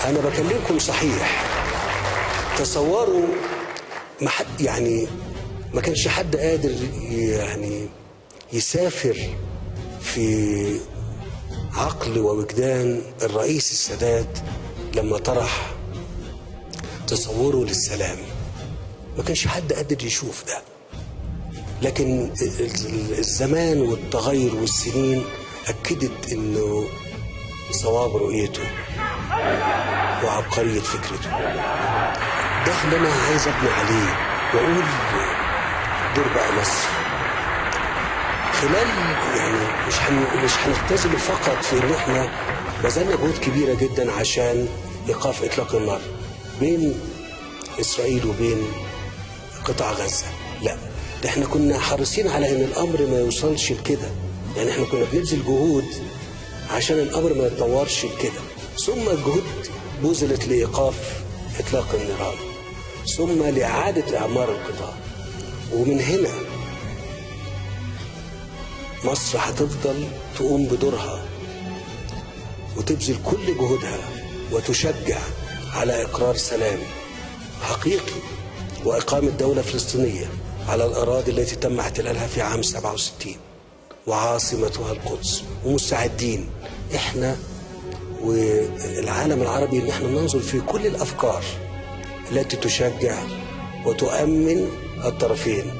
أنا بكلمكم صحيح. تصوروا ما كانش حد قادر يسافر في عقل ووجدان الرئيس السادات لما طرح تصوره للسلام. ما كانش حد قادر يشوف ده، لكن الزمان والتغير والسنين أكدت إنه صواب رؤيته وعبقرية فكرته. ده اللي أنا عايز أبني عليه وأقول دور بقى مصر خلال مش هنختزل فقط في إن إحنا بذلنا جهود كبيرة جدا عشان إيقاف إطلاق النار بين إسرائيل وبين قطاع غزة. لا، ده إحنا كنا حريصين على إن الأمر ما يوصلش لكده. يعني إحنا كنا بنبذل جهود عشان الأمر ما يتطورش لكده، ثم الجهود بذلت لإيقاف إطلاق النيران، ثم لإعادة إعمار القطاع. ومن هنا مصر هتفضل تقوم بدورها وتبذل كل جهودها وتشجع على إقرار سلام حقيقي وإقامة دولة فلسطينية على الأراضي التي تم احتلالها في عام 67 وعاصمتها القدس. ومستعدين إحنا والعالم العربي إن إحنا ننظر في كل الأفكار التي تشجع وتؤمن الطرفين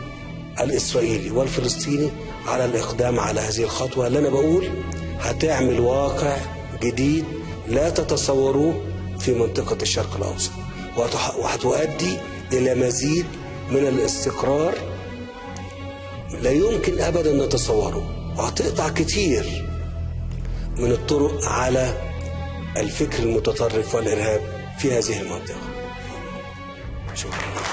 الإسرائيلي والفلسطيني على الإقدام على هذه الخطوة اللي أنا بقول هتعمل واقع جديد لا تتصوروه في منطقة الشرق الأوسط، وهتؤدي إلى مزيد من الاستقرار لا يمكن أبدا نتصوره، وهتقطع كتير من الطرق على الفكر المتطرف والإرهاب في هذه المنطقة. شكرا.